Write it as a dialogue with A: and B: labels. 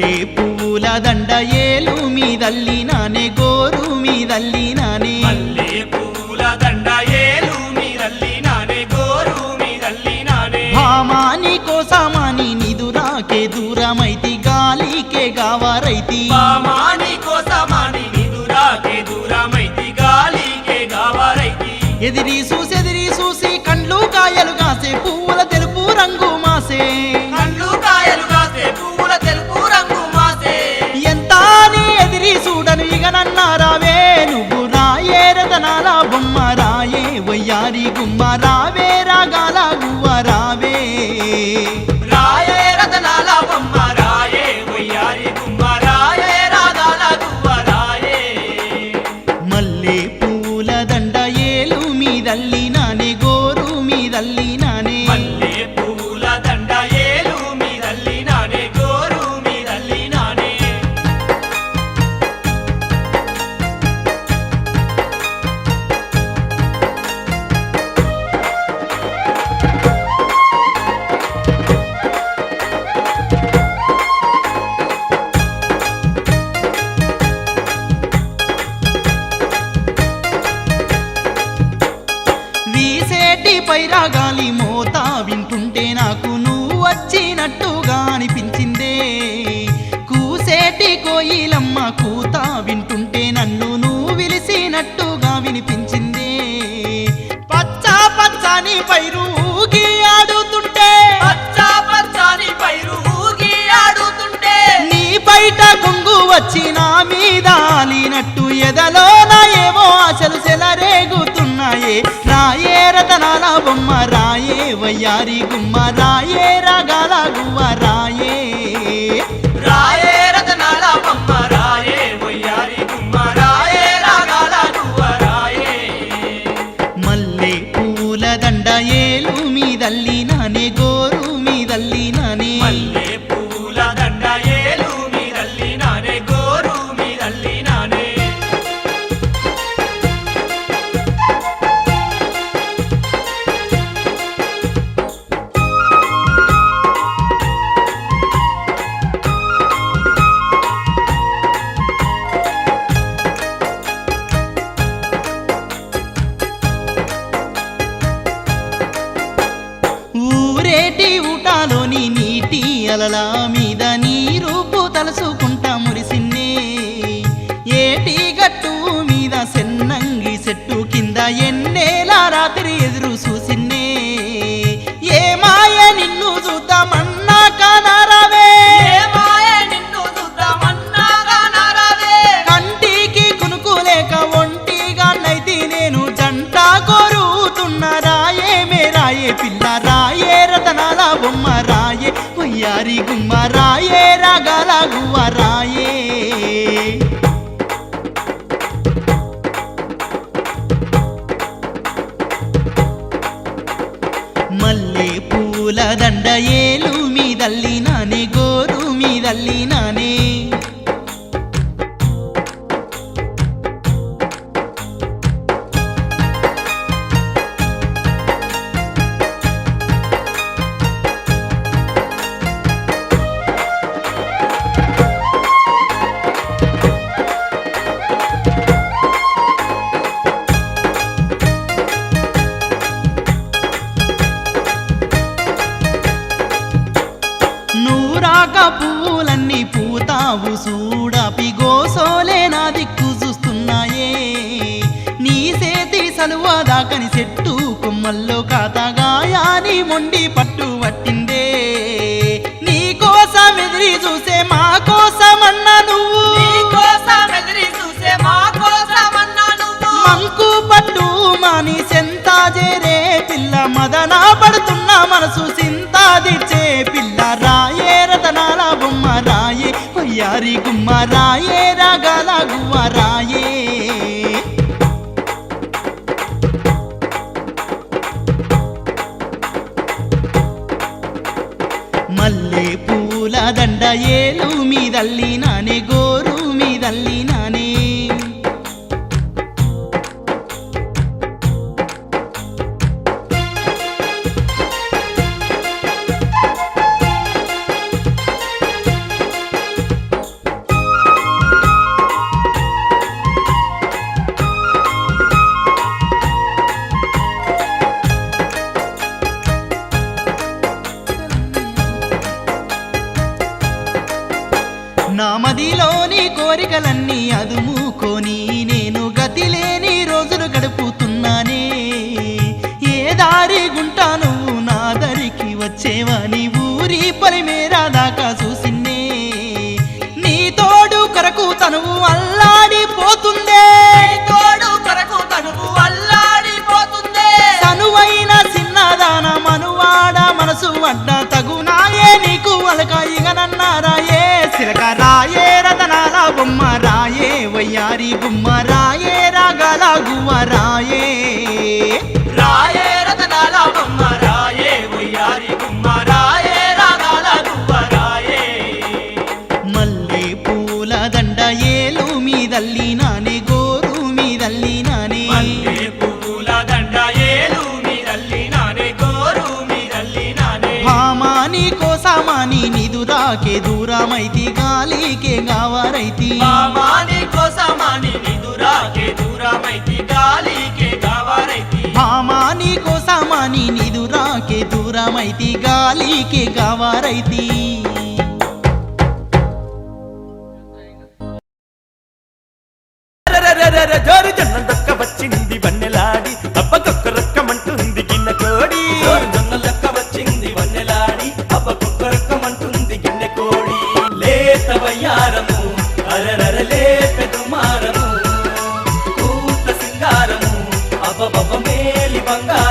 A: మల్లె పువ్వుల దండ ఏలు మీదల్లినానే గోరు మీదల్లినానే
B: మల్లె పూల దండ ఏలు మీదల్లినానే గోరు మీదల్లినానే
A: భామాని కోసమాని నిదురాకే దూరమైతి గాలికే గావారైతి
B: భామాని కోసమాని నిదురాకే దూరమైతి గాలికే గావారైతి
A: ఎదిరి చూసి కండ్లు కాయలు కాసే పువ్వుల తెలుపు రంగు మాసే
B: కళ్ళు కాయలు కాసే పువ్వుల తెలుపు రంగు మాసే
A: ఎంత నీ ఎదిరి చూడను ఇక నన్నారావే నువ్వు రాయే రతనాల బొమ్మ రాయే వయ్యారి గుమ్మ రావే రాగాల గువ్వ రావే
B: రాయే రతనాల బొమ్మ రాయే వయ్యారి గుమ్మ రాయే రాగాల గువ్వ రాయే
A: మల్లె పువ్వుల దండ ఏలు మీదల్లినానే గోరు మీదల్లినానే
B: మల్లె పూల దండ ఏలు మీదల్లినానే గోరు మీదల్లినానే
A: వీసేటి పైరాగాలి మోత వింటుంటే నాకు నువ్వు వచ్చినట్టుగా అనిపించిందే కూసేటి కోయిలమ్మ కూత వింటుంటే నన్ను నువ్వు విలిసినట్టుగా వినిపించిందే పచ్చా పచ్చని పైరు ఊగి ఆడుతుంటే
B: పచ్చా పచ్చని పైరు ఊగి ఆడుతుంటే
A: నీ బయట కొంగు వచ్చి నా మీద ఆలినట్టు ఎదలో నా ఏవో ఆశలు చెలరేగుతున్నాయే రాయే రతనాల బొమ్మ రాయే వయ్యారి గుమ్మ రాయే రాగాల గువ్వ రాయే
B: రాయే రతనాల బొమ్మ రాయే వయ్యారి గుమ్మ రాయే రాగాల గువ్వ రాయే
A: మల్లె పూల దండ ఏలు మీదల్లినానే గోరు మీదల్లినానే
B: మల్లె పూల దండ ఏలు మీదల్లినానే గోరు మీదల్లినానే
A: ఊరేటి ఊటాలోని నీటి అలల మీద నీ రూపు తలుసుకుంటా మురిసిన్నే ఏటి గట్టు మీద సెన్నంగి చెట్టు కింద ఎన్నేలా రాత్రి ఎదురు చూసిన్నే ఏ మాయ నిన్ను చూద్దామన్నా కానరావే
B: ఏ మాయ నిన్ను చూద్దామన్నాగా నారావే
A: కంటికి కునుకు లేక ఒంటిగా నైతి నేను జంట కోరుతున్న రాయే మేరాయే పిల్ల రాయే రతనాల బొమ్మ రాయే వయ్యారి గుమ్మ రాయే రాగాల గువ్వ రాయే మల్లె పూల దండ ఏలు మీదల్లినానే గోరు మీదల్లినానే నూరాక పువ్వులన్నీ పూతావు చూడాపి గోసోలే నా దిక్కు చూస్తున్నాయే నీ సేతి సలువ దాకని చెట్టు కొమ్మల్లో కాతగాయాని మొండి పట్టు పట్టిందే నీ కోసం ఎదిరి చూసే మా కోసమన్నా నువ్వు
B: నీ కోసం ఎదిరి చూసే మా కోసమన్నా నువ్వు
A: మంకు పట్టు మాని సెంత చేరే పిల్ల మదన పడుతున్న మనసు సింతాదిచ్చే పిల్ల రాయే రతనాల బొమ్మ రాయే వయ్యారి గుమ్మ రాయే రాగాల గువ్వ రాయే మల్లె పూల దండ ఏలు మీదల్లినానే గోరు మీదల్లినానే చేవని ఊరి పొలిమేర దాకా చూసిందే నీ తోడు కొరకు తనువు అల్లాడిపోతుందే
B: తోడు కొరకు తనువు అల్లాడిపోతుందే
A: తనువైన చిన్నదాన మనువాడ మనసు అడ్డ తగునాయే నీకు అలక ఇగనన్నారాయే సిలక రాయే రతనాల బొమ్మ రాయే వయ్యారి గుమ్మ రాయే రాగాల గువ్వ రాయే
B: రాయే రతనాల బొమ్మ రాయే వయ్యారి గుమ్మ రాయే రాగాల గువ్వ రాయే
A: మల్లె పూల దండ ఏలు మీదల్లి నానే గోరు మీదల్లి నానే
B: మల్లె పువ్వుల దండ ఏలు మీదల్లి నానే గోరు మీదల్లి నానే
A: భామాని కోసమాని నిదురాకే దూరమైతి గాలికే గావరైతి
B: మామాని కోసమాని నిదురాకే దూరమైతి గాలికే గావరైతి
A: భామాని కోసమాని నిదురాకే దూరమైతి గాలికే గావరైతి
C: జోరు జొన్న దొక్క వచ్చింది వన్నెలాడి అబ్బకొక్క రక్కమంటుంది గిన్నె కోడి జోరు జొన్న దొక్క వచ్చింది వన్నెలాడి అబ్బకొక్క రక్కమంటుంది గిన్నె కోడి లేత వయ్యారము అరరర లేత కుమారము కూత సింగారము అబ్బబబ్బ మేలి బంగారము